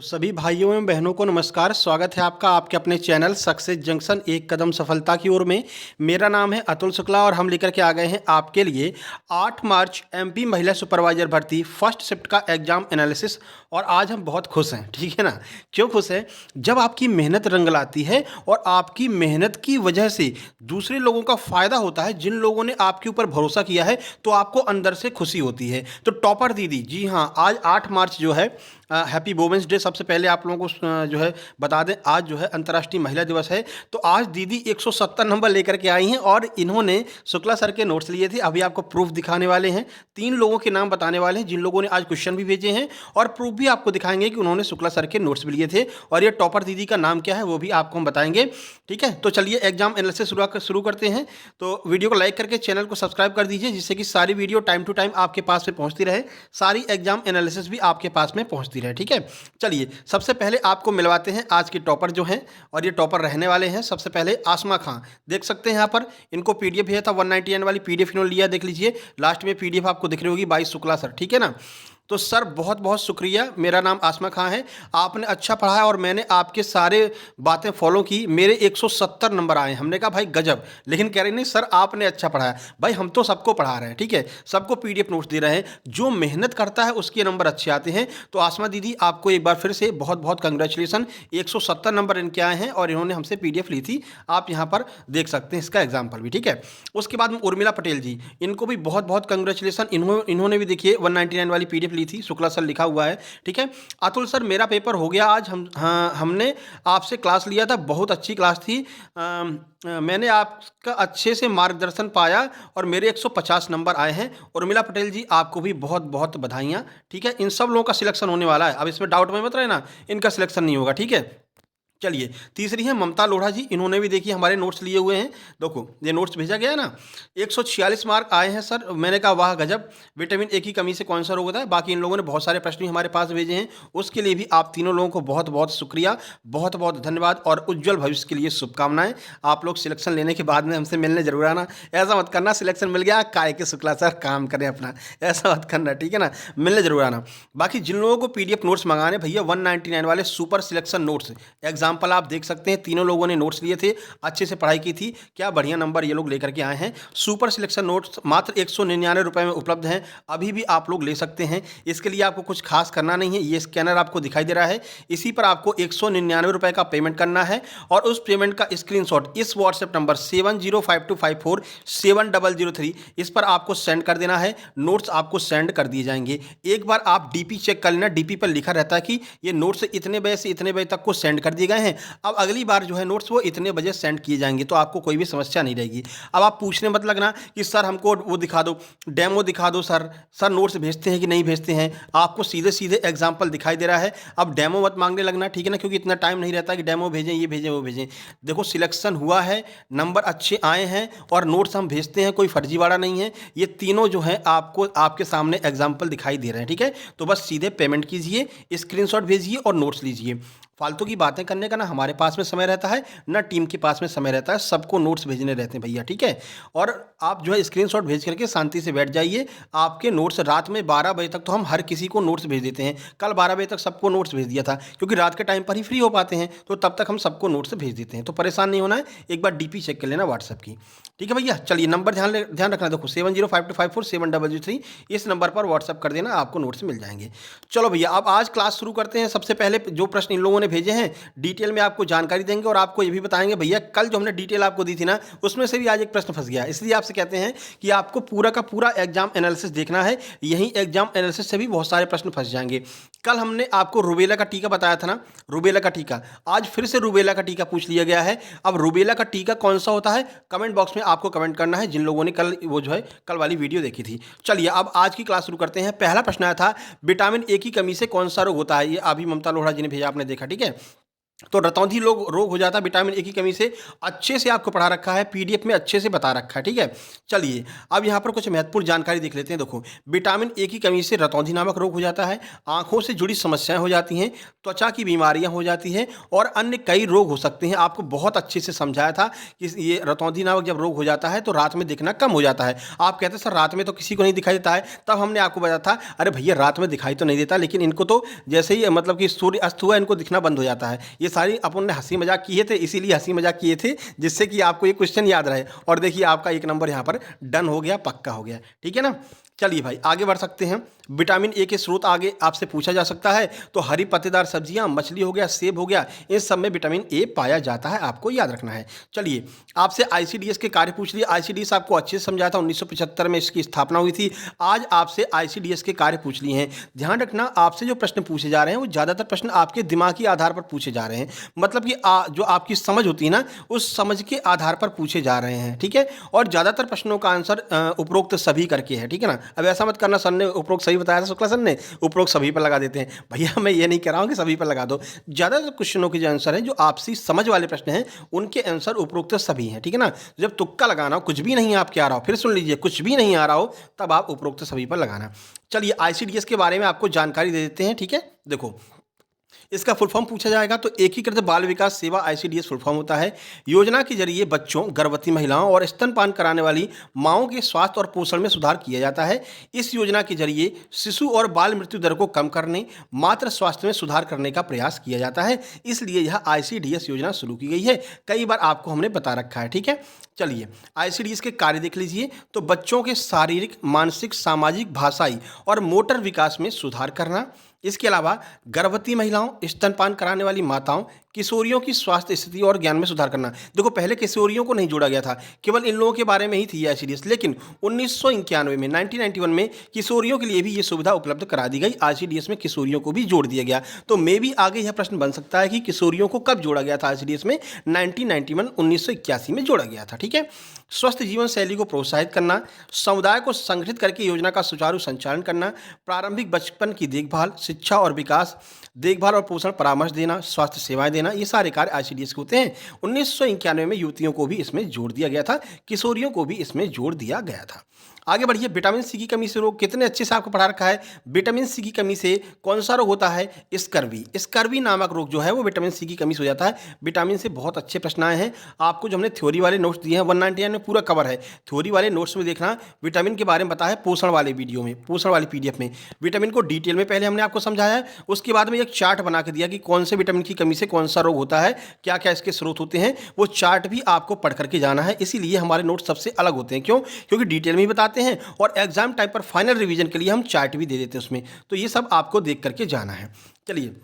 तो सभी भाइयों एवं बहनों को नमस्कार। स्वागत है आपका आपके अपने चैनल सक्सेस जंक्शन एक कदम सफलता की ओर में। मेरा नाम है अतुल शुक्ला और हम लेकर के आ गए हैं आपके लिए 8 मार्च एमपी महिला सुपरवाइजर भर्ती फर्स्ट शिफ्ट का एग्जाम एनालिसिस। और आज हम बहुत खुश हैं, ठीक है ना। क्यों खुश हैं? जब आपकी मेहनत रंग लाती है और आपकी मेहनत की वजह से दूसरे लोगों का फ़ायदा होता है, जिन लोगों ने आपके ऊपर भरोसा किया है, तो आपको अंदर से खुशी होती है। तो टॉपर दीदी, जी हाँ, आज 8 मार्च जो है हैप्पी वुमेंस डे। सबसे पहले आप लोगों को जो है बता दें, आज जो है अंतर्राष्ट्रीय महिला दिवस है। तो आज दीदी 170 नंबर लेकर के आई हैं और इन्होंने शुक्ला सर के नोट्स लिए थे। अभी आपको प्रूफ दिखाने वाले हैं। 3 लोगों के नाम बताने वाले हैं जिन लोगों ने आज क्वेश्चन भी भेजे हैं, और प्रूफ भी आपको दिखाएंगे कि उन्होंने शुक्ला सर के नोट्स भी लिए थे। और ये टॉपर दीदी का नाम क्या है वो भी आपको हम बताएंगे, ठीक है। तो चलिए एग्जाम एनालिसिस शुरू करते हैं। तो वीडियो को लाइक करके चैनल को सब्सक्राइब कर दीजिए, जिससे कि सारी वीडियो टाइम टू टाइम आपके पास में पहुंचती रहे, सारी एग्जाम एनालिसिस भी आपके पास में पहुंचती रहे, ठीक है। चलिए सबसे पहले आपको मिलवाते हैं आज के टॉपर जो हैं, और ये टॉपर रहने वाले हैं। सबसे पहले आसमा खां, देख सकते हैं यहाँ पर इनको पीडीएफ भेजा था, 199 वाली पीडीएफ इन्होंने लिया, देख लीजिए लास्ट में पीडीएफ आपको दिख रही होगी बाई शुक्ला सर, ठीक है ना। तो सर बहुत बहुत शुक्रिया। मेरा नाम आसमा खां है, आपने अच्छा पढ़ा है और मैंने आपके सारे बातें फॉलो की। मेरे 170 नंबर आए। हमने कहा भाई गजब, लेकिन कह रहे नहीं सर आपने अच्छा पढ़ाया। भाई हम तो सबको पढ़ा रहे हैं, ठीक है, सबको पीडीएफ नोट्स दे रहे हैं। जो मेहनत करता है उसके नंबर अच्छे आते हैं। तो आसमा दीदी आपको एक बार फिर से बहुत बहुत कंग्रेचुलेसन। 170 नंबर इनके आए हैं और इन्होंने हमसे पीडीएफ ली थी, आप यहाँ पर देख सकते हैं इसका एग्जाम्पल भी, ठीक है। उसके बाद में उर्मिला पटेल जी, इनको भी बहुत बहुत कंग्रेचुलेसन। इन्होंने भी देखिए 199 वाली पीडीएफ ली थी, शुक्ला सर लिखा हुआ है, ठीक है। अतुल सर मेरा पेपर हो गया आज, हमने आपसे क्लास लिया था, बहुत अच्छी क्लास थी। मैंने आपका अच्छे से मार्गदर्शन पाया और मेरे 150 नंबर आए हैं। उर्मिला पटेल जी आपको भी बहुत बहुत बधाइयाँ, ठीक है। इन सब लोगों का सिलेक्शन होने वाला है, अब इसमें डाउट में मत रहना, इनका सिलेक्शन नहीं होगा, ठीक है। चलिए तीसरी है ममता लोढ़ा जी, इन्होंने भी देखिए हमारे नोट्स लिए हुए हैं। देखो ये नोट्स भेजा गया है ना, 146 मार्क आए हैं सर। मैंने कहा वाह गजब, विटामिन ए की कमी से कौन सा रोग होता है। बाकी इन लोगों ने बहुत सारे प्रश्न भी हमारे पास भेजे हैं, उसके लिए भी आप तीनों लोगों को बहुत बहुत शुक्रिया, बहुत बहुत धन्यवाद और उज्जवल भविष्य के लिए शुभकामनाएं। आप लोग सिलेक्शन लेने के बाद में हमसे मिलने जरूर आना। ऐसा मत करना सिलेक्शन मिल गया काय के शुक्ला सर काम करें अपना, ऐसा मत करना, ठीक है ना, मिलने जरूर आना। बाकी जिन लोगों को पीडीएफ नोट्स मंगाने भैया 199 वाले सुपर सिलेक्शन नोट्स एग्जाम्पल आप देख सकते हैं, तीनों लोगों ने नोट्स लिए थे, अच्छे से पढ़ाई की थी, क्या बढ़िया नंबर ये लोग लेकर के आए हैं। सुपर सिलेक्शन नोट्स मात्र 199 रुपए में उपलब्ध हैं, अभी भी आप लोग ले सकते हैं। इसके लिए आपको कुछ खास करना नहीं है, ये स्कैनर आपको दिखाई दे रहा है, इसी पर आपको 199 रुपए का पेमेंट करना है और उस पेमेंट का स्क्रीनशॉट इस व्हाट्सएप नंबर 7052547003 इस पर आपको सेंड कर देना है। नोट्स आपको सेंड कर दिए जाएंगे। एक बार आप डीपी चेक कर लेना, डीपी पर लिखा रहता है कि ये नोट्स इतने बजे से इतने बजे तक को सेंड कर दिए गए हैं। अब अगली बार जो है नोट्स वो इतने बजे सेंड किए जाएंगे, तो आपको कोई भी समस्या नहीं रहेगी। अब आप पूछने मत लगना कि सर हमको वो दिखा दो, डेमो दिखा दो सर नोट्स भेजते हैं कि नहीं भेजते हैं। आपको सीधे सीधे एग्जाम्पल दिखाई दे रहा है, अब डेमो मत मांगने लगना, ठीक है ना, क्योंकि इतना टाइम नहीं रहता कि डेमो भेजें, ये भेजें, वो भेजें। देखो सिलेक्शन हुआ है, नंबर अच्छे आए हैं और नोट्स हम भेजते हैं, कोई फर्जीवाड़ा नहीं है। ये तीनों जो है आपको आपके सामने एग्जाम्पल दिखाई दे रहे हैं, ठीक है। तो बस सीधे पेमेंट कीजिए, स्क्रीनशॉट भेजिए और नोट्स लीजिए। फालतू की बातें करने का ना हमारे पास में समय रहता है, ना टीम के पास में समय रहता है, सबको नोट्स भेजने रहते हैं भैया, ठीक है। और आप जो है स्क्रीनशॉट भेज करके शांति से बैठ जाइए। आपके नोट्स रात में 12 बजे तक तो हम हर किसी को नोट्स भेज देते हैं। कल 12 बजे तक सबको नोट्स भेज दिया था, क्योंकि रात के टाइम पर ही फ्री हो पाते हैं, तो तब तक हम सबको नोट्स भेज देते हैं। तो परेशान नहीं होना है, एक बार डीपी चेक कर लेना व्हाट्सएप की, ठीक है भैया। चलिए नंबर ध्यान रखना, देखो 7052547003 इस नंबर पर व्हाट्सअप कर देना, आपको नोट्स मिल जाएंगे। चलो भैया अब आज क्लास शुरू करते हैं। सबसे पहले जो प्रश्न इन लोगों ने भेजे हैं डिटेल में आपको जानकारी देंगे और आपको ये भी बताएंगे भैया कल जो हमने डिटेल आपको दी थी ना, उसमें से भी आज एक प्रश्न फंस गया। इसलिए आपसे कहते हैं कि आपको पूरा का पूरा एग्जाम एनालिसिस देखना है, यही एग्जाम एनालिसिस से भी बहुत सारे प्रश्न फंस जाएंगे। कल हमने आपको रूबेला का टीका बताया था ना, रूबेला का टीका, आज फिर से रूबेला का टीका पूछ लिया गया है। अब रूबेला का टीका कौन सा होता है, कमेंट बॉक्स में आपको कमेंट करना है, जिन लोगों ने कल वो जो है कल वाली वीडियो देखी थी। चलिए अब आज की क्लास शुरू करते हैं। पहला प्रश्न आया था विटामिन ए की कमी से कौन सा रोग होता है, ये अभी ममता लोढ़ा जी ने भेजा, आपने देखा, ठीक है। तो रतौंधी रोग हो जाता है विटामिन ए की कमी से। अच्छे से आपको पढ़ा रखा है, पीडीएफ में अच्छे से बता रखा है, ठीक है। चलिए अब यहाँ पर कुछ महत्वपूर्ण जानकारी देख लेते हैं। देखो, विटामिन ए की कमी से रतौंधी नामक रोग हो जाता है, आंखों से जुड़ी समस्याएं हो जाती हैं, त्वचा की बीमारियां हो जाती हैं और अन्य कई रोग हो सकते हैं। आपको बहुत अच्छे से समझाया था कि ये रतौंधी नामक जब रोग हो जाता है तो रात में दिखना कम हो जाता है। आप कहते हैं सर रात में तो किसी को नहीं दिखाई देता है, तब हमने आपको बताया था अरे भैया रात में दिखाई तो नहीं देता, लेकिन इनको तो जैसे ही मतलब कि सूर्य अस्त हुआ इनको दिखना बंद हो जाता है। ये सारी अपन ने हंसी मजाक किए थे, इसीलिए हंसी मजाक किए थे जिससे कि आपको ये क्वेश्चन याद रहे। और देखिए आपका एक नंबर यहाँ पर डन हो गया, पक्का हो गया, ठीक है ना। चलिए भाई आगे बढ़ सकते हैं। विटामिन ए के स्रोत आगे आपसे पूछा जा सकता है, तो हरी पत्तेदार सब्जियां, मछली हो गया, सेब हो गया, इन सब में विटामिन ए पाया जाता है, आपको याद रखना है। चलिए आपसे आईसीडीएस के कार्य पूछ लिए। आईसीडीएस आपको अच्छे से समझाया था, 1975 में इसकी स्थापना हुई थी। आज आपसे आईसीडीएस के कार्य पूछ लिए हैं। ध्यान रखना आपसे जो प्रश्न पूछे जा रहे हैं वो ज़्यादातर प्रश्न आपके दिमागी आधार पर पूछे जा रहे हैं, मतलब कि जो आपकी समझ होती है ना उस समझ के आधार पर पूछे जा रहे हैं, ठीक है। और ज़्यादातर प्रश्नों का आंसर उपरोक्त सभी करके है, ठीक है ना। अब ऐसा मत करना सर ने उपरोक्त सही बताया था, शुक्ला सर ने उपरोक्त सभी पर लगा देते हैं। भैया मैं ये नहीं कह रहा हूँ कि सभी पर लगा दो, ज़्यादातर क्वेश्चनों के जो आंसर है, जो आपसी समझ वाले प्रश्न हैं उनके आंसर उपरोक्त सभी हैं, ठीक है ना। जब तुक्का लगाना हो, कुछ भी नहीं आपके आ रहा हो, फिर सुन लीजिए, कुछ भी नहीं आ रहा हो तब आप उपरोक्त सभी पर लगाना। चलिए आईसीडीएस के बारे में आपको जानकारी दे देते हैं, ठीक है। देखो इसका फुल फॉर्म पूछा जाएगा तो एकीकृत बाल विकास सेवा आईसीडीएस फुल फॉर्म होता है। योजना के जरिए बच्चों, गर्भवती महिलाओं और स्तनपान कराने वाली माओं के स्वास्थ्य और पोषण में सुधार किया जाता है। इस योजना के जरिए शिशु और बाल मृत्यु दर को कम करने, मातृ स्वास्थ्य में सुधार करने का प्रयास किया जाता है, इसलिए यह आईसीडीएस योजना शुरू की गई है। कई बार आपको हमने बता रखा है, ठीक है। चलिए आईसीडीएस के कार्य देख लीजिए। तो बच्चों के शारीरिक, मानसिक, सामाजिक, भाषाई और मोटर विकास में सुधार करना। इसके अलावा गर्भवती महिलाओं, स्तनपान कराने वाली माताओं, किशोरियों की स्वास्थ्य स्थिति और ज्ञान में सुधार करना। देखो पहले किशोरियों को नहीं जोड़ा गया था, केवल इन लोगों के बारे में ही थी आईसीडीएस, लेकिन 1991 में 1991 में किशोरियों के लिए भी ये सुविधा उपलब्ध करा दी गई। आईसीडीएस में किशोरियों को भी जोड़ दिया गया। तो मे भी आगे यह प्रश्न बन सकता है कि किशोरियों को कब जोड़ा गया था आईसीडीएस में। 1981 में जोड़ा गया था, ठीक है। स्वस्थ जीवन शैली को प्रोत्साहित करना, समुदाय को संगठित करके योजना का सुचारू संचालन करना, प्रारंभिक बचपन की देखभाल, शिक्षा और विकास, देखभाल और पोषण परामर्श देना, स्वास्थ्य सेवाएं देना, ये सारे कार्य आईसीडीएस के होते हैं। 1991 में युवतियों को भी इसमें जोड़ दिया गया था, किशोरियों को भी इसमें जोड़ दिया गया था। आगे बढ़िए। विटामिन सी की कमी से रोग, कितने अच्छे से आपको पढ़ा रखा है। विटामिन सी की कमी से कौन सा रोग होता है? स्कर्वी। स्कर्वी नामक रोग जो है वो विटामिन सी की कमी से हो जाता है। विटामिन से बहुत अच्छे प्रश्न आए हैं आपको, जो हमने थ्योरी वाले नोट्स दिए हैं 199 में पूरा कवर है। थ्योरी वाले नोट्स में देखना, विटामिन के बारे में बताया है पोषण वाले वीडियो में, पोषण वाली पीडीएफ में। विटामिन को डिटेल में पहले हमने आपको समझाया है, उसके बाद में एक चार्ट बना के दिया कि कौन से विटामिन की कमी से कौन सा रोग होता है, क्या क्या इसके स्रोत होते हैं। वो चार्ट भी आपको पढ़ करके जाना है, इसीलिए हमारे नोट्स सबसे अलग होते हैं। क्यों? क्योंकि डिटेल में ही बताते हैं और एग्जाम टाइम पर फाइनल रिवीजन के लिए हम चार्ट भी दे देते हैं उसमें। तो ये सब आपको देख करके जाना है। चलिए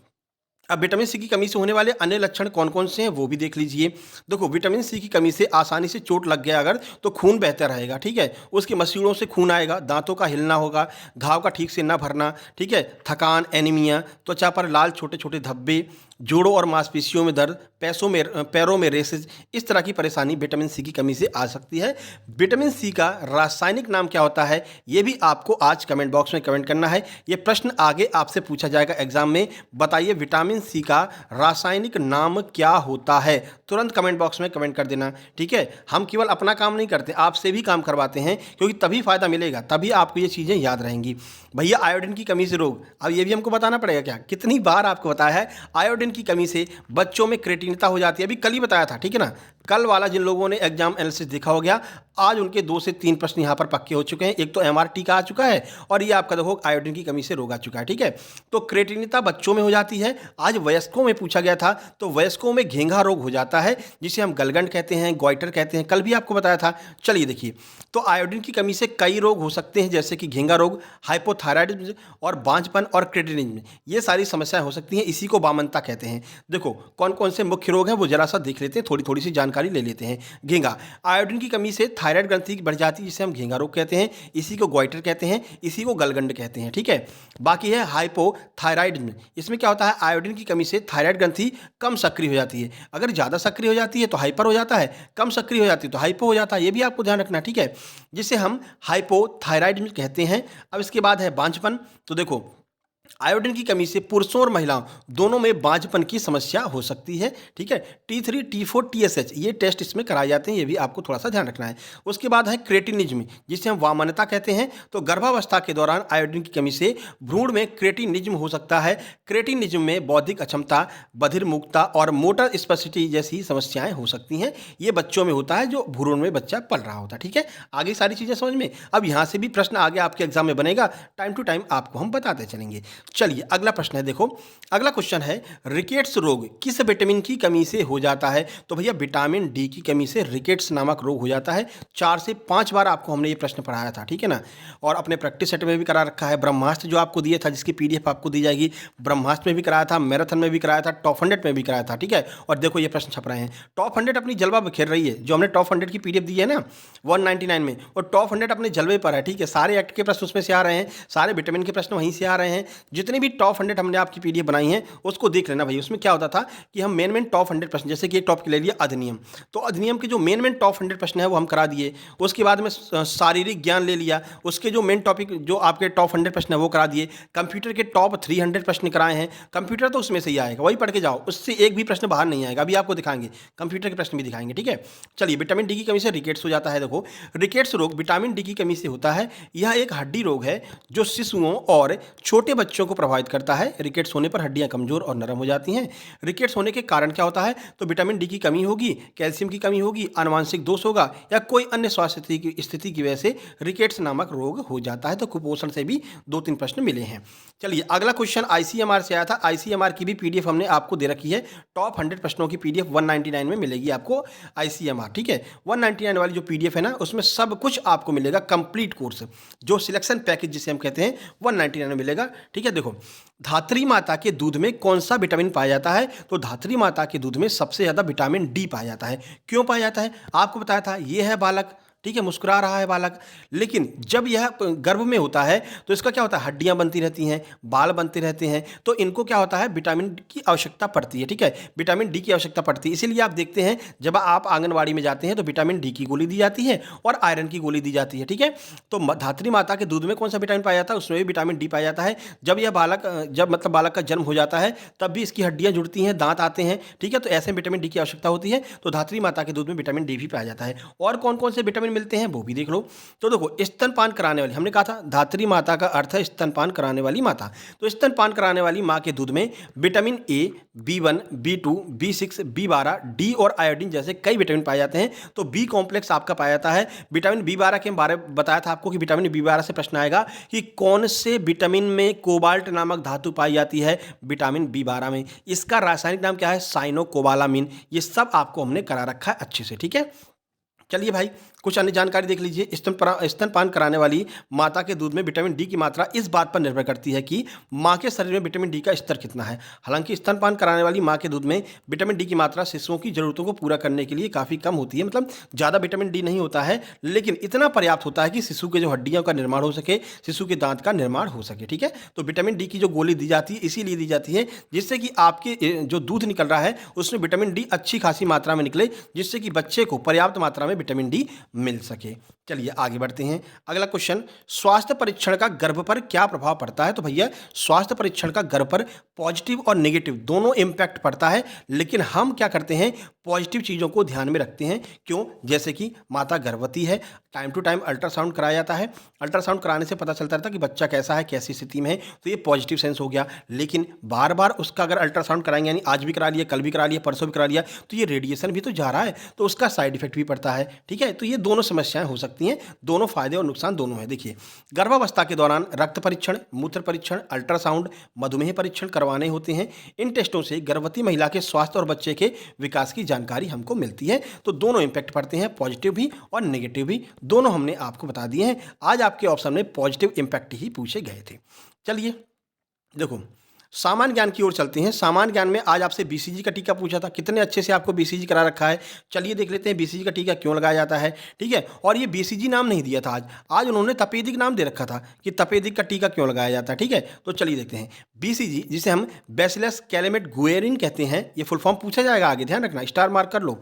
अब विटामिन सी की कमी से होने वाले अन्य लक्षण कौन कौन से हैं वो भी देख लीजिए। देखो विटामिन सी की कमी से आसानी से चोट लग गया अगर तो खून बहता रहेगा, ठीक है। उसके मसूड़ों से खून आएगा, दांतों का हिलना होगा, घाव का ठीक से न भरना, ठीक है, थकान, एनीमिया, त्वचा पर लाल छोटे छोटे धब्बे, जोड़ों और मांसपेशियों में दर्द, पैरों में रेसेज, इस तरह की परेशानी विटामिन सी की कमी से आ सकती है। विटामिन सी का रासायनिक नाम क्या होता है ये भी आपको आज कमेंट बॉक्स में कमेंट करना है। ये प्रश्न आगे आपसे पूछा जाएगा एग्जाम में। बताइए विटामिन सी का रासायनिक नाम क्या होता है? तुरंत कमेंट बॉक्स में कमेंट कर देना, ठीक है। हम केवल अपना काम नहीं करते, आपसे भी काम करवाते हैं, क्योंकि तभी फायदा मिलेगा, तभी आपको ये चीज़ें याद रहेंगी। भैया आयोडीन की कमी से रोग, अब ये भी हमको बताना पड़ेगा क्या? कितनी बार आपको बताया है आयोडीन की कमी से बच्चों में क्रेटिनिता हो जाती है। अभी कल ही बताया था, ठीक है ना। कल वाला जिन लोगों ने एग्जाम एनालिसिस देखा हो गया, आज उनके 2 से 3 प्रश्न यहाँ पर पक्के हो चुके हैं। एक तो एमआरटी का आ चुका है और ये आपका देखो आयोडीन की कमी से रोग आ चुका है, ठीक है। तो क्रेटिनिता बच्चों में हो जाती है। आज वयस्कों में पूछा गया था, तो वयस्कों में घेंघा रोग हो जाता है, जिसे हम गलगंड कहते हैं, गॉइटर कहते हैं, कल भी आपको बताया था। चलिए देखिए, तो आयोडीन की कमी से कई रोग हो सकते हैं, जैसे कि घेंघा रोग, हाइपोथायराइडिज्म और बांझपन और क्रेटिनिज्म, ये सारी समस्याएं हो सकती हैं। इसी को वामनता कहते हैं। देखो कौन कौन से मुख्य रोग हैं वो जरा सा देख लेते हैं, थोड़ी थोड़ी सी जानकारी ले लेते हैं। घेंघा, आयोडीन की कमी से थायराइड ग्रंथि बढ़ जाती है, जिसे हम घेंघा रोग कहते हैं, इसी को गॉइटर कहते हैं, इसी को गलगंड कहते हैं, ठीक है। बाकी है हाइपोथायराइडिज्म, इसमें क्या होता है, आयोडीन की कमी से थायराइड ग्रंथि कम सक्रिय हो जाती है। अगर ज़्यादा सक्रिय हो जाती है तो हाइपर हो जाता है, कम सक्रिय हो जाती है तो हाइपो हो जाता है, ये भी आपको ध्यान रखना, ठीक है, जिसे हम हाइपोथायराइडिज्म कहते हैं। अब इसके बाद है बांझपन। तो देखो आयोडीन की कमी से पुरुषों और महिलाओं दोनों में बांझपन की समस्या हो सकती है। ठीक है, T3, T4, TSH ये टेस्ट इसमें कराए जाते हैं, ये भी आपको थोड़ा सा ध्यान रखना है। उसके बाद है क्रेटिनिज्म, जिसे हम वामनता कहते हैं। तो गर्भावस्था के दौरान आयोडीन की कमी से भ्रूण में क्रेटिनिज्म हो सकता है। क्रेटिनिज्म में बौद्धिक अक्षमता, बधिरमुखता और मोटर स्पेसिटी जैसी समस्याएं हो सकती हैं। ये बच्चों में होता है जो भ्रूण में बच्चा पल रहा होता है। ठीक है, आगे सारी चीज़ें समझ में। अब यहाँ से भी प्रश्न आगे आपके एग्जाम में बनेगा, टाइम टू टाइम आपको हम बताते चलेंगे। चलिए अगला प्रश्न है, देखो अगला क्वेश्चन है, रिकेट्स रोग किस विटामिन की कमी से हो जाता है? तो भैया विटामिन डी की कमी से रिकेट्स नामक रोग हो जाता है। 4 से 5 बार आपको हमने ये प्रश्न पढ़ाया था, ठीक है ना, और अपने प्रैक्टिस सेट में भी करा रखा है। ब्रह्मास्त्र जो आपको दिया था, जिसकी पीडीएफ आपको दी जाएगी, ब्रह्मास्त्र में भी कराया था, मैराथन में भी कराया था, टॉप 100 में भी कराया था। ठीक है, और देखो ये प्रश्न छप रहे हैं। टॉप 100 अपनी जलवा बिखेर रही है, जो हमने टॉप 100 की पीडीएफ दी है ना 199 में, और टॉप 100 अपने जलवे पर है। ठीक है, सारे एक्ट के प्रश्न उसमें से आ रहे हैं, सारे विटामिन के प्रश्न वहीं से आ रहे हैं। जितनी भी टॉप 100 हमने आपकी पीडीएफ बनाई है उसको देख लेना भाई। उसमें क्या होता था कि हम मेन टॉप 100 प्रश्न, जैसे कि एक टॉप के ले लिया अधिनियम, तो अधिनियम के जो मेन टॉप 100 प्रश्न है वो हम करा दिए। उसके बाद में शारीरिक ज्ञान ले लिया, उसके जो मेन टॉपिक जो आपके टॉप 100 प्रश्न है वो करा दिए। कंप्यूटर के टॉप 300 प्रश्न कराए हैं। कंप्यूटर तो उसमें से ही आएगा, वही पढ़ के जाओ, उससे एक भी प्रश्न बाहर नहीं आएगा। अभी आपको दिखाएंगे, कंप्यूटर के प्रश्न भी दिखाएंगे। ठीक है, चलिए विटामिन डी की कमी से रिकेट्स हो जाता है। देखो रिकेट्स रोग विटामिन डी की कमी से होता है। यह एक हड्डी रोग है जो शिशुओं और छोटे बच्चों को प्रभावित करता है। रिकेट्स होने पर हड्डियां कमजोर और नरम हो जाती हैं। रिकेट्स होने के कारण क्या होता है? तो विटामिन डी की कमी होगी, कैल्शियम की कमी होगी, आनुवांशिक दोष होगा, या कोई अन्य स्वास्थ्य स्थिति की वजह से रिकेट्स नामक रोग हो जाता है। तो कुपोषण से भी 2-3 प्रश्न मिले हैं। चलिए अगला क्वेश्चन आईसीएमआर से आया था। आईसीएमआर की भी पीडीएफ हमने आपको दे रखी है। टॉप 100 प्रश्नों की पीडीएफ 199 में मिलेगी आपको आईसीएमआर। ठीक है, 199 वाली जो पीडीएफ है ना, उसमें सब कुछ आपको मिलेगा, कंप्लीट कोर्स, जो सिलेक्शन पैकेज जिसे हम कहते हैं, 199 में मिलेगा। ठीक है, देखो धात्री माता के दूध में कौन सा विटामिन पाया जाता है? तो धात्री माता के दूध में सबसे ज्यादा विटामिन डी पाया जाता है। क्यों पाया जाता है? आपको बताया था, ये है बालक, ठीक है, मुस्कुरा रहा है बालक, लेकिन जब यह गर्भ में होता है तो इसका क्या होता है? हड्डियां बनती रहती हैं, बाल बनते रहते हैं, तो इनको क्या होता है? विटामिन की आवश्यकता पड़ती है। ठीक है, विटामिन डी की आवश्यकता पड़ती है। इसीलिए आप देखते हैं जब आप आंगनवाड़ी में जाते हैं तो विटामिन डी की गोली दी जाती है और आयरन की गोली दी जाती है। ठीक है, तो धात्री माता के दूध में कौन सा विटामिन पाया जाता है? उसमें भी विटामिन डी पाया जाता है। जब यह बालक जब मतलब बालक का जन्म हो जाता है तब भी इसकी हड्डियां जुड़ती हैं, दांत आते हैं। ठीक है, तो ऐसे में विटामिन डी की आवश्यकता होती है। तो धात्री माता के दूध में विटामिन डी भी पाया जाता है। और कौन कौन से विटामिन मिलते हैं वो भी देख लो। तो देखो स्तनपान कराने वाली, हमने कहा था धात्री माता का अर्थ है स्तनपान कराने वाली माता, तो स्तनपान कराने वाली मां के दूध में vitamin A, B1, B2, B6, B12, D और आयोडीन जैसे कई विटामिन पाए जाते हैं। तो बी कॉम्प्लेक्स आपका पाया जाता है। विटामिन B12 के बारे में बताया था आपको कि विटामिन B12 से प्रश्न आएगा कि कौन से विटामिन में कोबाल्ट नामक धातु पाई जाती है? विटामिन B12 में। इसका रासायनिक नाम क्या है? साइनोकोबालामिन। ये सब आपको हमने करा रखा है अच्छे से। ठीक है, चलिए भाई कुछ अन्य जानकारी देख लीजिए। स्तनपान कराने वाली माता के दूध में विटामिन डी की मात्रा इस बात पर निर्भर करती है कि मां के शरीर में विटामिन डी का स्तर कितना है। हालांकि स्तनपान कराने वाली मां के दूध में विटामिन डी की मात्रा शिशुओं की जरूरतों को पूरा करने के लिए काफ़ी कम होती है, मतलब ज़्यादा विटामिन डी नहीं होता है, लेकिन इतना पर्याप्त होता है कि शिशु के जो हड्डियों का निर्माण हो सके, शिशु के दांत का निर्माण हो सके। ठीक है, तो विटामिन डी की जो गोली दी जाती है इसीलिए दी जाती है जिससे कि आपके जो दूध निकल रहा है उसमें विटामिन डी अच्छी खासी मात्रा में निकले, जिससे कि बच्चे को पर्याप्त मात्रा में विटामिन डी मिल सके। चलिए आगे बढ़ते हैं। अगला क्वेश्चन, स्वास्थ्य परीक्षण का गर्भ पर क्या प्रभाव पड़ता है? तो भैया स्वास्थ्य परीक्षण का गर्भ पर पॉजिटिव और नेगेटिव दोनों इंपैक्ट पड़ता है, लेकिन हम क्या करते हैं? पॉजिटिव चीज़ों को ध्यान में रखते हैं। क्यों? जैसे कि माता गर्भवती है, टाइम टू टाइम अल्ट्रासाउंड कराया जाता है। अल्ट्रासाउंड कराने से पता चलता रहता है कि बच्चा कैसा है, कैसी स्थिति में है, तो ये पॉजिटिव सेंस हो गया। लेकिन बार बार उसका अगर अल्ट्रासाउंड कराएंगे, यानी आज भी करा लिया, कल भी करा लिया, परसों भी करा लिया, तो ये रेडिएशन भी तो जा रहा है, तो उसका साइड इफेक्ट भी पड़ता है। ठीक है, तो ये दोनों समस्याएं हो सकती हैं, दोनों फायदे और नुकसान दोनों हैं। देखिए गर्भावस्था के दौरान रक्त परीक्षण, मूत्र परीक्षण, अल्ट्रासाउंड, मधुमेह परीक्षण करवाने होते हैं। इन टेस्टों से गर्भवती महिला के स्वास्थ्य और बच्चे के विकास की जानकारी हमको मिलती है। तो दोनों इंपैक्ट पड़ते हैं, पॉजिटिव भी और नेगेटिव भी, दोनों हमने आपको बता दिए हैं। आज आपके ऑप्शन में पॉजिटिव इंपैक्ट ही पूछे गए थे। चलिए देखो सामान्य ज्ञान की ओर चलते हैं। सामान्य ज्ञान में आज आपसे बीसीजी का टीका पूछा था, कितने अच्छे से आपको बीसीजी करा रखा है। चलिए देख लेते हैं बीसीजी का टीका क्यों लगाया जाता है। ठीक है, और ये बीसीजी नाम नहीं दिया था आज उन्होंने तपेदिक नाम दे रखा था कि तपेदिक का टीका क्यों लगाया जाता है। ठीक है, तो चलिए देखते हैं। बीसीजी जिसे हम बैसिलस कैलेमेट गुएरिन कहते हैं, ये फुल फॉर्म पूछा जाएगा आगे, ध्यान रखना, स्टार मार्क कर लो,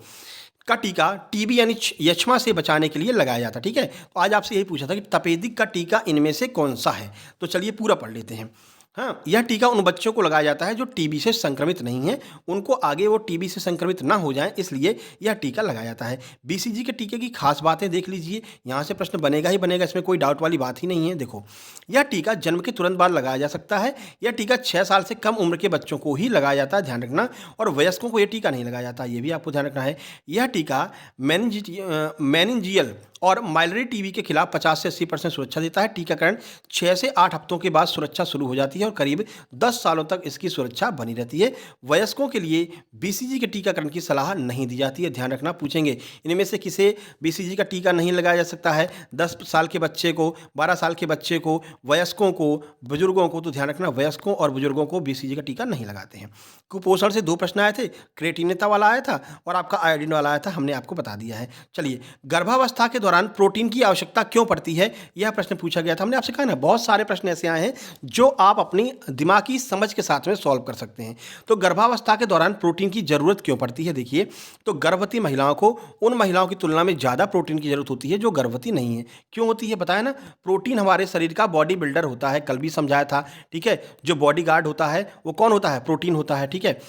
का टीका टीबी यानी यक्ष्मा से बचाने के लिए लगाया जाता है। ठीक है, तो आज आपसे यही पूछा था कि तपेदिक का टीका इनमें से कौन सा है। तो चलिए पूरा पढ़ लेते हैं। हाँ, यह टीका उन बच्चों को लगाया जाता है जो टीबी से संक्रमित नहीं हैं, उनको आगे वो टीबी से संक्रमित ना हो जाएँ, इसलिए यह टीका लगाया जाता है। बीसीजी के टीके की खास बातें देख लीजिए, यहाँ से प्रश्न बनेगा ही बनेगा, इसमें कोई डाउट वाली बात ही नहीं है। देखो, यह टीका जन्म के तुरंत बाद लगाया जा सकता है। यह टीका 6 साल से कम उम्र के बच्चों को ही लगाया जाता है, ध्यान रखना, और वयस्कों को यह टीका नहीं लगाया जाता, ये भी आपको ध्यान रखना है। यह टीका मेनिनजियल और माइलरी टीबी के खिलाफ 50 से 80% सुरक्षा देता है। टीकाकरण 6 से 8 हफ्तों के बाद सुरक्षा शुरू हो जाती है और करीब 10 सालों तक इसकी सुरक्षा बनी रहती है। वयस्कों के लिए बीसीजी के टीकाकरण की सलाह नहीं दी जाती है, ध्यान रखना, पूछेंगे इनमें से किसे बीसीजी का टीका नहीं लगाया जा सकता है? 10 साल के बच्चे को, 12 साल के बच्चे को, वयस्कों को, बुजुर्गों को, तो ध्यान रखना वयस्कों और बुजुर्गों को बीसीजी का टीका नहीं लगाते हैं। कुपोषण से 2 प्रश्न आए थे, क्रेटिनिता वाला आया था और आपका आयोडीन वाला आया था, हमने आपको बता दिया है। चलिए, गर्भावस्था के दौरान प्रोटीन की आवश्यकता क्यों पड़ती है, यह प्रश्न पूछा गया था। हमने आपसे कहा ना, बहुत सारे प्रश्न ऐसे आए हैं जो आप अपनी दिमागी समझ के साथ में सॉल्व कर सकते हैं। तो गर्भावस्था के दौरान प्रोटीन की जरूरत क्यों पड़ती है? देखिए, तो गर्भवती महिलाओं को उन महिलाओं की तुलना में ज़्यादा प्रोटीन की जरूरत होती है जो गर्भवती नहीं है। क्यों होती है बताया ना, प्रोटीन हमारे शरीर का बॉडी बिल्डर होता है, कल भी समझाया था, ठीक है। जो बॉडी गार्ड होता है वो कौन होता है? प्रोटीन होता है, ठीक है।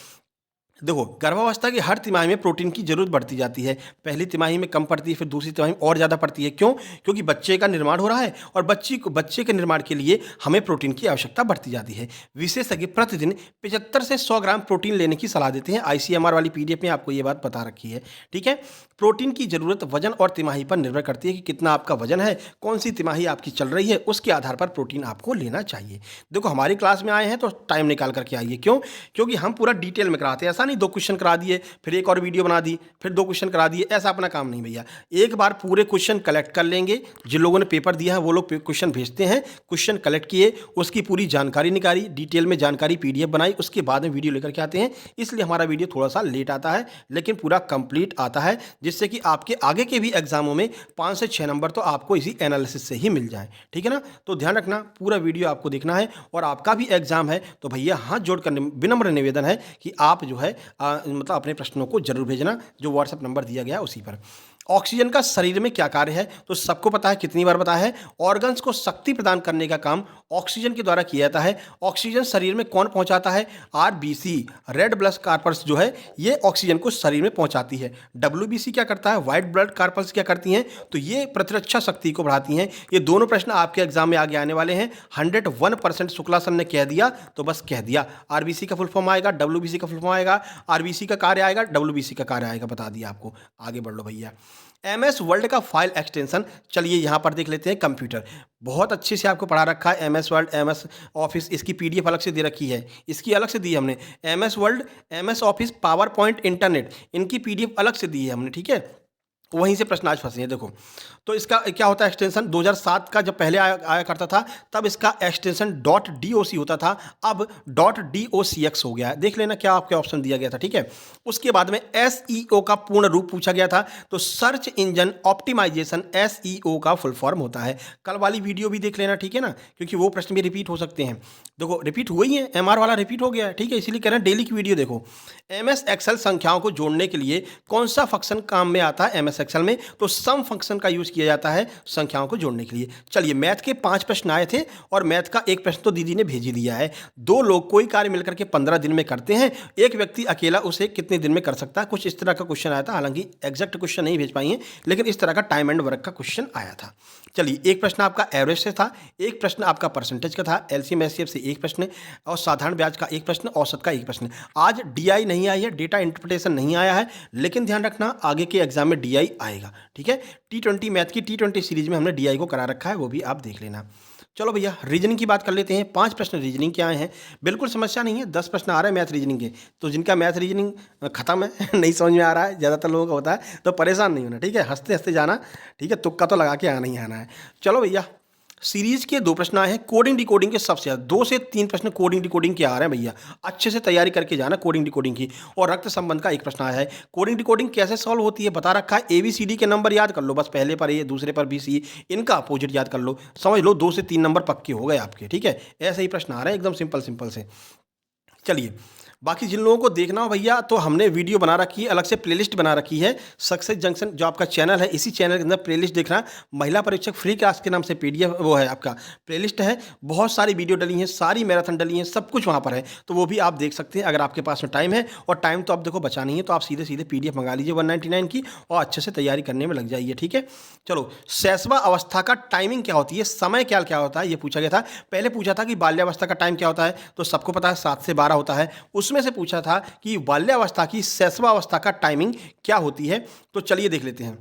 देखो, गर्भावस्था की हर तिमाही में प्रोटीन की जरूरत बढ़ती जाती है। पहली तिमाही में कम पड़ती है, फिर दूसरी तिमाही में और ज़्यादा पड़ती है। क्यों? क्योंकि बच्चे का निर्माण हो रहा है और बच्चे के निर्माण के लिए हमें प्रोटीन की आवश्यकता बढ़ती जाती है। विशेषज्ञ प्रतिदिन 75 से 100 ग्राम प्रोटीन लेने की सलाह देते हैं। आईसीएमआर वाली पीडीएफ में आपको ये बात बता रखी है, ठीक है। प्रोटीन की जरूरत वजन और तिमाही पर निर्भर करती है कि कितना आपका वजन है, कौन सी तिमाही आपकी चल रही है, उसके आधार पर प्रोटीन आपको लेना चाहिए। देखो, हमारी क्लास में आए हैं तो टाइम निकाल करके आइए। क्यों? क्योंकि हम पूरा डिटेल में कराते हैं, ऐसा नहीं 2 क्वेश्चन करा दिए फिर एक और वीडियो बना दी फिर 2 क्वेश्चन करा दिए, ऐसा अपना काम नहीं भैया। एक बार पूरे क्वेश्चन कलेक्ट कर लेंगे, जिन लोगों ने पेपर दिया है वो लोग क्वेश्चन भेजते हैं, क्वेश्चन कलेक्ट किए, उसकी पूरी जानकारी निकाली, डिटेल में जानकारी पीडीएफ बनाई, उसके बाद में वीडियो लेकर के आते हैं। इसलिए हमारा वीडियो थोड़ा सा लेट आता है लेकिन पूरा कंप्लीट आता है, जिससे कि आपके आगे के भी एग्जामों में 5 से 6 नंबर तो आपको इसी एनालिसिस से ही मिल जाए, ठीक है ना। तो ध्यान रखना, पूरा वीडियो आपको देखना है और आपका भी एग्जाम है तो भैया हाथ जोड़कर विनम्र निवेदन है कि आप जो है मतलब अपने प्रश्नों को जरूर भेजना, जो व्हाट्सएप नंबर दिया गया उसी पर। ऑक्सीजन का शरीर में क्या कार्य है? तो सबको पता है, कितनी बार बताया है, ऑर्गन्स को शक्ति प्रदान करने का काम ऑक्सीजन के द्वारा किया जाता है। ऑक्सीजन शरीर में कौन पहुंचाता है? आरबीसी, रेड ब्लड कार्पल्स जो है ये ऑक्सीजन को शरीर में पहुंचाती है। डब्ल्यूबीसी क्या करता है? व्हाइट ब्लड कार्पल्स क्या करती हैं? तो ये प्रतिरक्षा शक्ति को बढ़ाती हैं। ये दोनों प्रश्न आपके एग्जाम में आगे आने वाले हैं। 101% शुक्ला सर ने कह दिया तो बस कह दिया। आरबीसी का फुल फॉर्म आएगा, डब्ल्यूबीसी का फुल फॉर्म आएगा, आरबीसी का कार्य आएगा, डब्ल्यूबीसी का कार्य आएगा, बता दिया आपको। आगे बढ़ लो भैया। एमएस वर्ल्ड का फाइल एक्सटेंशन, चलिए यहाँ पर देख लेते हैं। कंप्यूटर बहुत अच्छे से आपको पढ़ा रखा है, एमएस वर्ल्ड, एमएस ऑफिस, इसकी पीडीएफ अलग से दे रखी है, इसकी अलग से दी है हमने। MS world, MS office, power point, internet, इनकी पीडीएफ अलग से दी है हमने, ठीक है। वहीं से प्रश्न आज फंसे हैं। देखो, तो इसका क्या होता है एक्सटेंशन? 2007 का जब पहले आया करता था तब इसका एक्सटेंशन .doc होता था, अब .docx हो गया है। देख लेना क्या आपके ऑप्शन दिया गया था, ठीक है। उसके बाद में SEO का पूर्ण रूप पूछा गया था, तो सर्च इंजन ऑप्टिमाइजेशन SEO का फुल फॉर्म होता है। कल वाली वीडियो भी देख लेना, ठीक है ना, क्योंकि वो प्रश्न भी रिपीट हो सकते हैं। देखो, रिपीट हुए ही है, MR वाला रिपीट हो गया है, ठीक है, इसीलिए कह रहे हैं डेली की वीडियो देखो। MS एक्सेल संख्याओं को जोड़ने के लिए कौन सा फंक्शन काम में आता है MS एक्सेल में? तो सम फंक्शन का यूज किया जाता है संख्याओं को जोड़ने के लिए। चलिए, मैथ के 5 प्रश्न आए थे और मैथ का एक प्रश्न तो दीदी ने भेज ही दिया है। 2 लोग कोई कार्य मिलकर के 15 दिन में करते हैं, एक व्यक्ति अकेला उसे कितने दिन में कर सकता है? कुछ इस तरह का क्वेश्चन आया था, हालांकि एग्जैक्ट क्वेश्चन नहीं भेज पाई है लेकिन इस तरह का टाइम एंड वर्क का क्वेश्चन आया था। चलिए, एक प्रश्न आपका एवरेज से था, एक प्रश्न आपका परसेंटेज का था, एलसीएम एचसीएफ से एक प्रश्न और साधारण ब्याज का एक प्रश्न, औसत का एक प्रश्न। आज डीआई नहीं आई है, डेटा इंटरप्रिटेशन नहीं आया है, लेकिन ध्यान रखना आगे के एग्जाम में डीआई आएगा, ठीक है। T20 मैथ की T20 सीरीज में हमने डीआई को करा रखा है, वो भी आप देख लेना। चलो भैया, रीजनिंग की बात कर लेते हैं। 5 प्रश्न रीजनिंग के आए हैं, बिल्कुल समस्या नहीं है, 10 प्रश्न आ रहे हैं मैथ रीजनिंग के। तो जिनका मैथ रीजनिंग खत्म है नहीं समझ में आ रहा है, ज़्यादातर लोगों का होता है, तो परेशान नहीं होना, ठीक है, हंसते हंसते जाना, ठीक है, तुक्का तो लगा के आना ही आना है। चलो भैया, सीरीज के 2 प्रश्न आए हैं, कोडिंग डिकोडिंग के सबसे ज़्यादा 2 से 3 प्रश्न कोडिंग डिकोडिंग के आ रहे हैं भैया, अच्छे से तैयारी करके जाना कोडिंग डिकोडिंग की। और रक्त संबंध का एक प्रश्न आया है। कोडिंग डिकोडिंग कैसे सॉल्व होती है बता रखा है, ABCD के नंबर याद कर लो, बस पहले पर A, दूसरे पर BC, इनका अपोजिट याद कर लो, समझ लो 2 से 3 नंबर पक्के हो गए आपके, ठीक है। ऐसे ही प्रश्न आ रहे हैं एकदम सिंपल सिंपल से। चलिए, बाकी जिन लोगों को देखना हो भैया तो हमने वीडियो बना रखी है, अलग से प्लेलिस्ट बना रखी है। सक्सेस जंक्शन जो आपका चैनल है, इसी चैनल के अंदर प्लेलिस्ट देखना, महिला परीक्षक फ्री क्लास के नाम से पीडीएफ वो है आपका प्लेलिस्ट है। बहुत सारी वीडियो डली हैं, सारी मैराथन डली हैं, सब कुछ वहाँ पर है, तो वो भी आप देख सकते हैं अगर आपके पास में टाइम है। और टाइम तो आप देखो बचा नहीं है, तो आप सीधे सीधे पीडीएफ मंगा लीजिए 199 की और अच्छे से तैयारी करने में लग जाइए। ठीक है, चलो शैशवा अवस्था का टाइमिंग क्या होती है, समय क्या क्या होता है, ये पूछा गया था। पहले पूछा था कि बाल्यावस्था का टाइम क्या होता है, तो सबको पता है 7 से 12 होता है। उसमें से पूछा था कि बाल्यावस्था की शैशवावस्था का टाइमिंग क्या होती है, तो चलिए देख लेते हैं।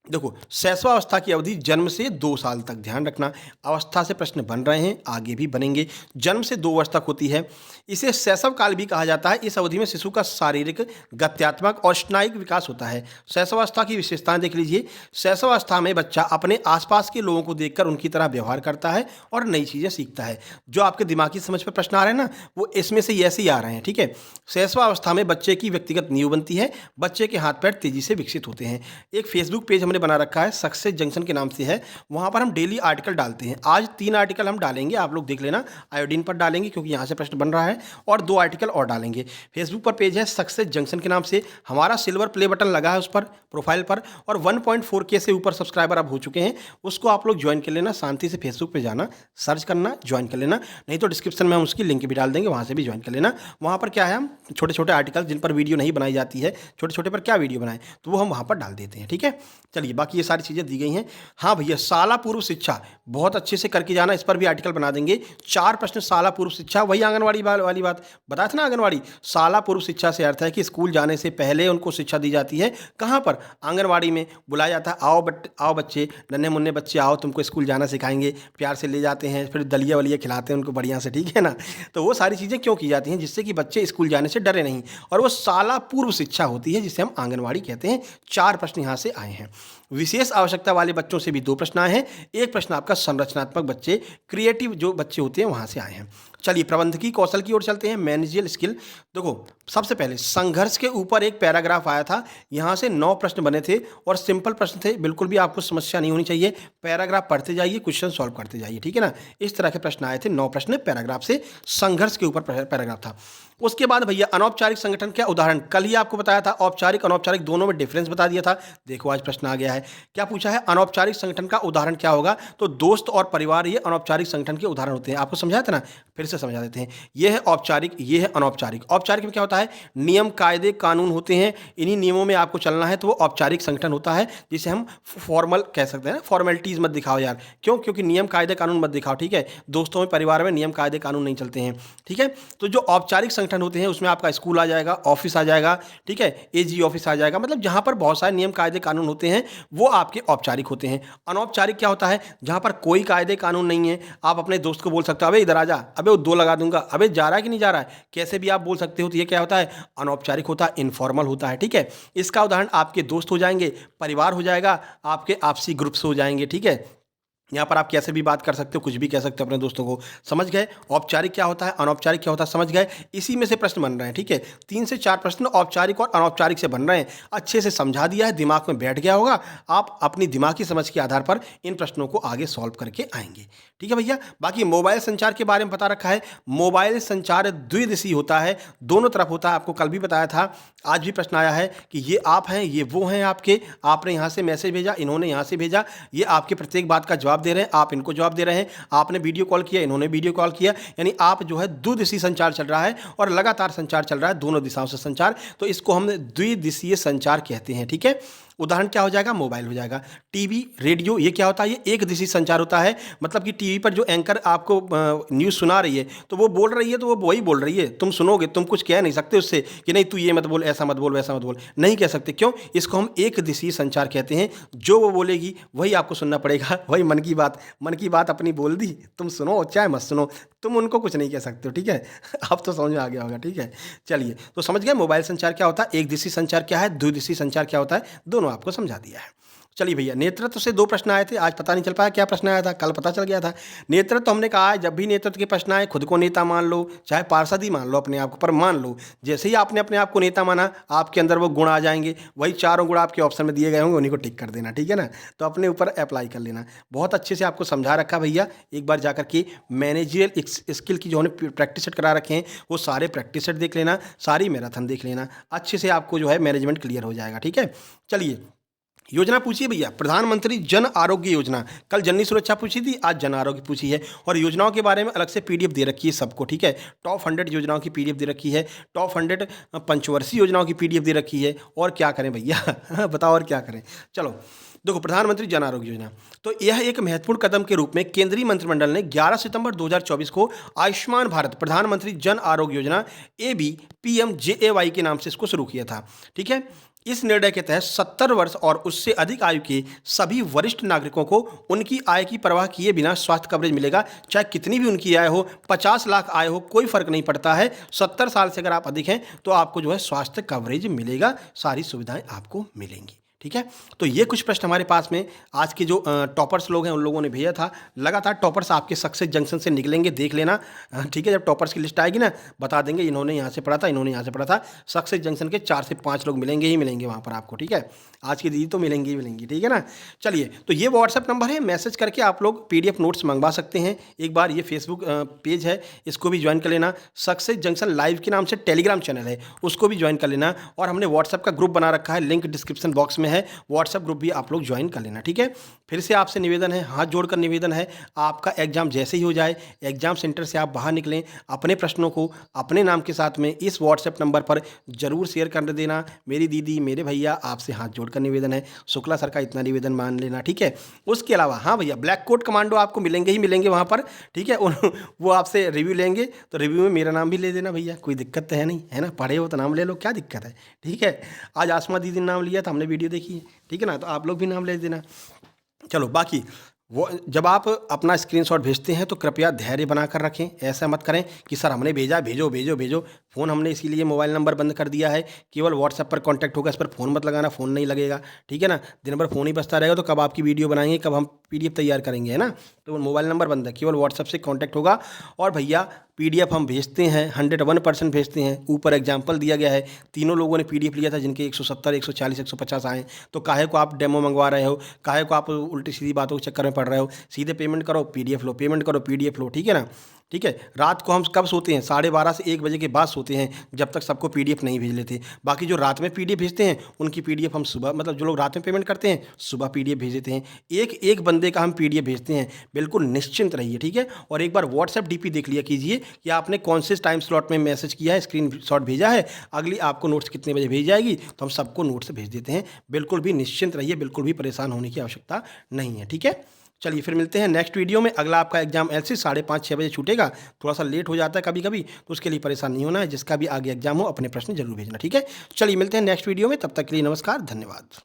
देखो, शैशवावस्था की अवधि जन्म से 2 साल तक, ध्यान रखना अवस्था से प्रश्न बन रहे हैं, आगे भी बनेंगे। जन्म से 2 वर्ष तक होती है। इसे शैशव काल भी कहा जाता है। इस अवधि में शिशु का शारीरिक, गत्यात्मक और स्नायिक विकास होता है। शैशवावस्था की विशेषताएं देख लीजिए। शैशवावस्था में बच्चा अपने आसपास के लोगों को देखकर उनकी तरह व्यवहार करता है और नई चीज़ें सीखता है। जो आपके दिमागी समझ पर प्रश्न आ रहे हैं ना, वो इसमें से ऐसे ही आ रहे हैं। ठीक है, शैशवावस्था में बच्चे की व्यक्तिगत नींव बनती है। बच्चे के हाथ पैर तेजी से विकसित होते हैं। एक फेसबुक पेज हमने बना रखा है, सक्सेस जंक्शन के नाम से है। वहाँ पर हम डेली आर्टिकल डालते हैं। आज 3 आर्टिकल हम डालेंगे, आप लोग देख लेना। आयोडीन पर डालेंगे क्योंकि यहाँ से प्रश्न बन रहा है, और 2 आर्टिकल और डालेंगे। फेसबुक पर पेज है सक्सेस जंक्शन के नाम से। हमारा सिल्वर प्ले बटन लगा है उस पर, प्रोफाइल पर, और 1.4K से ऊपर सब्सक्राइबर अब हो चुके हैं। उसको आप लोग ज्वाइन कर लेना, शांति से फेसबुक पे जाना, सर्च करना, ज्वाइन कर लेना। नहीं तो डिस्क्रिप्शन में हम उसकी लिंक भी डाल देंगे, वहाँ से भी ज्वाइन कर लेना। वहाँ पर क्या है, हम छोटे छोटे आर्टिकल जिन पर वीडियो नहीं बनाई जाती है, छोटे छोटे पर क्या वीडियो बनाएं, तो वो हम वहाँ पर डाल देते हैं। ठीक है, चलिए बाकी ये सारी चीज़ें दी गई हैं। हाँ भैया, शाला पूर्व शिक्षा बहुत अच्छे से करके जाना, इस पर भी आर्टिकल बना देंगे। 4 प्रश्न शाला पूर्व शिक्षा, वही आंगनवाड़ी वाली बात बताया था ना। आंगनवाड़ी शाला पूर्व शिक्षा से अर्थ है कि स्कूल जाने से पहले उनको शिक्षा दी जाती है। कहाँ पर, आंगनवाड़ी में बुलाया जाता है, आओ बच्चे, नन्हे मुन्ने बच्चे आओ, तुमको स्कूल जाना सिखाएंगे। प्यार से ले जाते हैं, फिर दलिया वलिया खिलाते हैं उनको बढ़िया से। ठीक है ना, तो वो सारी चीज़ें क्यों की जाती हैं, जिससे कि बच्चे स्कूल जाने से डरे नहीं, और वो शाला पूर्व शिक्षा होती है, जिसे हम आंगनवाड़ी कहते हैं। 4 प्रश्न यहाँ से आए हैं। विशेष आवश्यकता वाले बच्चों से भी 2 प्रश्न आए हैं। एक प्रश्न आपका संरचनात्मक बच्चे, क्रिएटिव जो बच्चे होते हैं वहाँ से आए हैं। चलिए प्रबंधकीय कौशल की ओर चलते हैं, मैनेजियल स्किल। देखो, सबसे पहले संघर्ष के ऊपर एक पैराग्राफ आया था, यहाँ से 9 प्रश्न बने थे और सिंपल प्रश्न थे, बिल्कुल भी आपको समस्या नहीं होनी चाहिए। पैराग्राफ पढ़ते जाइए, क्वेश्चन सॉल्व करते जाइए। ठीक है ना, इस तरह के प्रश्न आए थे। 9 प्रश्न पैराग्राफ से, संघर्ष के ऊपर पैराग्राफ था। उसके बाद भैया अनौपचारिक संगठन क्या उदाहरण, कल ही आपको बताया था, औपचारिक अनौपचारिक दोनों में डिफरेंस बता दिया था। देखो आज प्रश्न आ गया है, क्या पूछा है, अनौपचारिक संगठन का उदाहरण क्या होगा, तो दोस्त और परिवार ये अनौपचारिक संगठन के उदाहरण होते हैं। आपको समझाया था ना, फिर से समझा देते हैं। ये है औपचारिक, ये है अनौपचारिक। औपचारिक में क्या होता है, नियम कायदे कानून होते हैं, इन्हीं नियमों में आपको चलना है, तो वो औपचारिक संगठन होता है, जिसे हम फॉर्मल कह सकते हैं। फॉर्मेलिटीज मत दिखाओ यार, क्यों, क्योंकि नियम कायदे कानून मत दिखाओ। ठीक है, दोस्तों में परिवार में नियम कायदे कानून नहीं चलते हैं। ठीक है, तो जो औपचारिक संगठन होते हैं उसमें आपका स्कूल आ जाएगा, ऑफिस आ जाएगा, ठीक है, एजी ऑफिस आ जाएगा, मतलब जहां पर बहुत सारे नियम कायदे कानून होते हैं वो आपके औपचारिक होते हैं। अनौपचारिक क्या होता है, जहां पर कोई कायदे कानून नहीं है, आप अपने दोस्त को बोल सकते हो अबे इधर आ जा, अबे वो 2 लगा दूंगा, अबे जा रहा है कि नहीं जा रहा है, कैसे भी आप बोल सकते हो। तो ये क्या होता है, अनौपचारिक होता है, इनफॉर्मल होता है। ठीक है, इसका उदाहरण आपके दोस्त हो जाएंगे, परिवार हो जाएगा, आपके आपसी ग्रुप्स हो जाएंगे। ठीक है, यहाँ पर आप कैसे भी बात कर सकते हो, कुछ भी कह सकते हो अपने दोस्तों को। समझ गए औपचारिक क्या होता है, अनौपचारिक क्या होता है, समझ गए। इसी में से प्रश्न बन रहे हैं। ठीक है, 3 से 4 प्रश्न औपचारिक और अनौपचारिक से बन रहे हैं। अच्छे से समझा दिया है, दिमाग में बैठ गया होगा, आप अपनी दिमागी समझ के आधार पर इन प्रश्नों को आगे सॉल्व करके आएंगे। ठीक है भैया, बाकी मोबाइल संचार के बारे में बता रखा है। मोबाइल संचार द्विदिशीय होता है, दोनों तरफ होता है। आपको कल भी बताया था, आज भी प्रश्न आया है कि ये आप हैं, ये वो हैं आपके, आपने यहाँ से मैसेज भेजा, इन्होंने यहाँ से भेजा, ये आपके प्रत्येक बात का जवाब दे रहे हैं, आप इनको जवाब दे रहे हैं, आपने वीडियो कॉल किया, इन्होंने वीडियो कॉल किया, यानी आप जो है द्विदिशीय संचार चल रहा है और लगातार संचार चल रहा है, दोनों दिशाओं से संचार, तो इसको हम द्विदिशीय संचार कहते हैं। ठीक है, उदाहरण क्या हो जाएगा, मोबाइल हो जाएगा। टीवी, रेडियो, ये क्या होता है, ये एक दिशी संचार होता है, मतलब कि टीवी पर जो एंकर आपको न्यूज़ सुना रही है, तो वो बोल रही है, तो वो वही बोल रही है, तुम सुनोगे, तुम कुछ कह नहीं सकते उससे कि नहीं तू ये मत बोल, ऐसा मत बोल, वैसा मत बोल, नहीं कह सकते। क्यों, इसको हम एक दिशी संचार कहते हैं। जो वो बोलेगी वही आपको सुनना पड़ेगा, वही मन की बात अपनी बोल दी, तुम सुनो चाहे मत सुनो, तुम उनको कुछ नहीं कह सकते हो। ठीक है, अब तो समझ में आ गया होगा। ठीक है, चलिए तो समझ गए मोबाइल संचार क्या होता है, एक दिशी संचार क्या है, द्विदिशीय संचार क्या होता है, दोनों आपको समझा दिया है। चलिए भैया, नेतृत्व से 2 प्रश्न आए थे, आज पता नहीं चल पाया क्या प्रश्न आया था, कल पता चल गया था। नेतृत्व हमने कहा है, जब भी नेतृत्व के प्रश्न आए, खुद को नेता मान लो, चाहे पार्षद ही मान लो अपने आप को, पर मान लो, जैसे ही आपने अपने आप को नेता माना, आपके अंदर वो गुण आ जाएँगे, वही चारों गुण आपके ऑप्शन में दिए गए होंगे, उन्हीं को टिक कर देना, ठीक है ना? तो अपने ऊपर अप्लाई कर लेना। बहुत अच्छे से आपको समझा रखा भैया, एक बार जा कर के मैनेजरियल स्किल की जो हमने प्रैक्टिस सेट करा रखे हैं, वो सारे प्रैक्टिस सेट देख लेना, सारी मैराथन देख लेना, अच्छे से आपको जो है मैनेजमेंट क्लियर हो जाएगा, ठीक है? चलिए, योजना पूछिए भैया, प्रधानमंत्री जन आरोग्य योजना, कल जननी सुरक्षा पूछी थी, आज जन आरोग्य पूछी है, और योजनाओं के बारे में अलग से पीडीएफ दे रखी है सबको, ठीक है? टॉप 100 योजनाओं की पीडीएफ दे रखी है, टॉप 100 पंचवर्षीय योजनाओं की पीडीएफ दे रखी है, और क्या करें भैया बताओ और क्या करें? चलो देखो, प्रधानमंत्री जन आरोग्य योजना, तो यह एक महत्वपूर्ण कदम के रूप में केंद्रीय मंत्रिमंडल ने 11 सितंबर 2024 को आयुष्मान भारत प्रधानमंत्री जन आरोग्य योजना ABPMJAY के नाम से इसको शुरू किया था, ठीक है? इस निर्णय के तहत 70 वर्ष और उससे अधिक आयु के सभी वरिष्ठ नागरिकों को उनकी आय की परवाह किए बिना स्वास्थ्य कवरेज मिलेगा, चाहे कितनी भी उनकी आय हो, 50 लाख आय हो, कोई फर्क नहीं पड़ता है। 70 साल से अगर आप अधिक हैं तो आपको जो है स्वास्थ्य कवरेज मिलेगा, सारी सुविधाएं आपको मिलेंगी, ठीक है? तो ये कुछ प्रश्न हमारे पास में आज के जो टॉपर्स लोग हैं उन लोगों ने भेजा था। लगातार टॉपर्स आपके सक्सेस जंक्शन से निकलेंगे, देख लेना, ठीक है? जब टॉपर्स की लिस्ट आएगी ना, बता देंगे इन्होंने यहाँ से पढ़ा था, इन्होंने यहाँ से पढ़ा था। सक्सेस जंक्शन के 4 से 5 लोग मिलेंगे ही मिलेंगे वहाँ पर आपको, ठीक है? आज की दीदी तो मिलेंगी ही मिलेंगी, ठीक है ना? चलिए, तो ये व्हाट्सएप नंबर है, मैसेज करके आप लोग पीडीएफ नोट्स मंगवा सकते हैं। एक बार ये फेसबुक पेज है, इसको भी ज्वाइन कर लेना। सक्सेस जंक्शन लाइव के नाम से टेलीग्राम चैनल है, उसको भी ज्वाइन कर लेना। और हमने व्हाट्सएप का ग्रुप बना रखा है, लिंक डिस्क्रिप्शन बॉक्स में है, व्हाट्सएप ग्रुप भी आप लोग ज्वाइन कर लेना, ठीक है? फिर से आपसे निवेदन है, हाथ जोड़कर निवेदन है, आपका एग्जाम जैसे ही हो जाए, एग्जाम सेंटर से आप बाहर निकलें, अपने प्रश्नों को अपने नाम के साथ में इस व्हाट्सएप नंबर पर जरूर शेयर कर देना। मेरी दीदी, मेरे भैया, आपसे हाथ जोड़कर निवेदन है, शुक्ला सर का इतना निवेदन मान लेना, ठीक है? उसके अलावा हाँ भैया, ब्लैक कोट कमांडो आपको मिलेंगे ही मिलेंगे वहाँ पर, ठीक है? वो आपसे रिव्यू लेंगे, तो रिव्यू में मेरा नाम भी ले देना भैया, कोई दिक्कत तो है नहीं, है ना? पढ़े हो तो नाम ले लो, क्या दिक्कत है, ठीक है? आज आसमा दीदी ने नाम लिया था, हमने वीडियो देखी है, ठीक है ना? तो आप लोग भी नाम ले देना। चलो, बाकी वो जब आप अपना स्क्रीनशॉट भेजते हैं तो कृपया धैर्य बनाकर रखें, ऐसा मत करें कि सर हमने भेजा, भेजो भेजो भेजो। फ़ोन हमने इसीलिए मोबाइल नंबर बंद कर दिया है, केवल व्हाट्सएप पर कांटेक्ट होगा, इस पर फ़ोन मत लगाना, फ़ोन नहीं लगेगा, ठीक है ना? दिन भर फ़ोन ही बजता रहेगा तो कब आपकी वीडियो बनाएंगे, कब हम पीडीएफ तैयार करेंगे, है ना? तो मोबाइल नंबर बंद है, केवल व्हाट्सएप से कॉन्टैक्ट होगा। और भैया, पीडीएफ हम भेजते हैं, 101% भेजते हैं। ऊपर एग्जाम्पल दिया गया है, तीनों लोगों ने पीडीएफ लिया था जिनके 170, 140, 150 आए। तो काहे को आप डेमो मंगवा रहे हो, काहे को आप उल्टी सीधी बातों के चक्कर में पड़ रहे हो? सीधे पेमेंट करो, पीडीएफ लो, पेमेंट करो, पीडीएफ लो, ठीक है ना? ठीक है? रात को हम कब सोते हैं? 12:30 से 1 बजे के बाद सोते हैं, जब तक सबको पीडीएफ नहीं भेज लेते। बाकी जो रात में पीडीएफ भेजते हैं, उनकी पीडीएफ हम सुबह, मतलब जो लोग रात में पेमेंट करते हैं, सुबह पीडीएफ भेज देते हैं। एक एक बंदे का हम पीडीएफ भेजते हैं, बिल्कुल निश्चिंत रहिए, ठीक है? और एक बार व्हाट्सएप डीपी देख लिया कीजिए कि आपने कौन से टाइम स्लॉट में मैसेज किया है, स्क्रीनशॉट भेजा है, अगली आपको नोट्स कितने बजे भेज जाएगी, तो हम सबको नोट्स भेज देते हैं। बिल्कुल भी निश्चिंत रहिए, बिल्कुल भी परेशान होने की आवश्यकता नहीं है, ठीक है? चलिए, फिर मिलते हैं नेक्स्ट वीडियो में। अगला आपका एग्जाम एलसी 5:30-6 बजे छूटेगा, थोड़ा सा लेट हो जाता है कभी कभी, तो उसके लिए परेशान नहीं होना है। जिसका भी आगे एग्जाम हो, अपने प्रश्न जरूर भेजना, ठीक है? चलिए, मिलते हैं नेक्स्ट वीडियो में, तब तक के लिए नमस्कार, धन्यवाद।